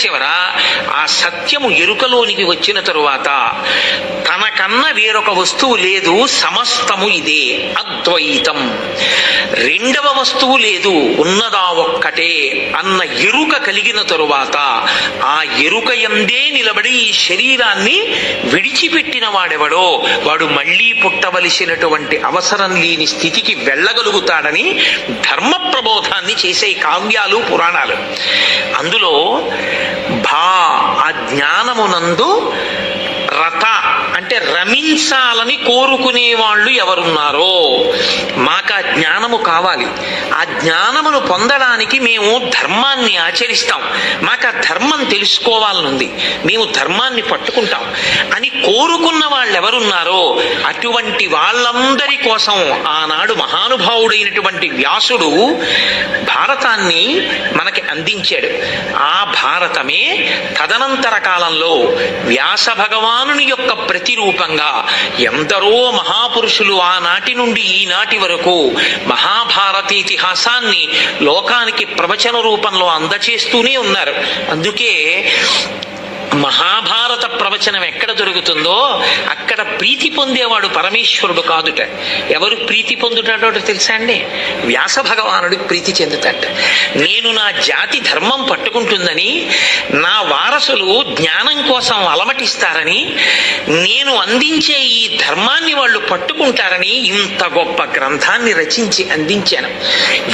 చివర ఆ సత్యము ఎరుకలోనికి వచ్చిన తరువాత తనకన్నా వేరొక వస్తువు లేదు, సమస్తము ఇదే, అద్వైతం. రెండవ వస్తువు లేదు, ఉన్నదా ఒక్కటే అన్న ఎరుక కలిగిన తరువాత ఆ ఎరుక యందే నిలబడి ఈ శరీరాన్ని విడిచిపెట్టిన వాడెవడో వాడు మళ్లీ పుట్టవలసినటువంటి అవసరం లేని స్థితికి వెళ్ళగలుగుతాడని ధర్మ ప్రబోధాన్ని చేసే కావ్యాలు పురాణాలు. అందులో ఆ జ్ఞానమునందు రత అంటే రమించాలని కోరుకునే వాళ్ళు ఎవరున్నారో మాకు ఆ జ్ఞానము కావాలి, ఆ జ్ఞానమును పొందడానికి మేము ధర్మాన్ని ఆచరిస్తాం, మాకు ఆ ధర్మం తెలుసుకోవాలనుంది, మేము ధర్మాన్ని పట్టుకుంటాం అని కోరుకున్న వాళ్ళు ఎవరున్నారో అటువంటి వాళ్ళందరి కోసం ఆనాడు మహానుభావుడైనటువంటి వ్యాసుడు భారతాన్ని మనకి అందించాడు. ఆ భారతమే తదనంతర కాలంలో వ్యాస భగవానుని యొక్క ప్రతిరూపంగా ఎందరో మహాపురుషులు ఆనాటి నుండి ఈనాటి వరకు మహాభారత ఇతిహాసాన్ని లోకానికి ప్రవచన రూపంలో అందచేస్తూనే ఉన్నారు. అందుకే మహాభారత ప్రవచనం ఎక్కడ దొరుకుతుందో అక్కడ ప్రీతి పొందేవాడు పరమేశ్వరుడు కాదుట. ఎవరు ప్రీతి పొందుతాడో తెలుసా అండి? వ్యాస భగవానుడికి ప్రీతి చెందుతాట. నేను నా జాతి ధర్మం పట్టుకుంటుందని, నా వారసులు జ్ఞానం కోసం అలమటిస్తారని, నేను అందించే ఈ ధర్మాన్ని వాళ్ళు పట్టుకుంటారని ఇంత గొప్ప గ్రంథాన్ని రచించి అందించాను.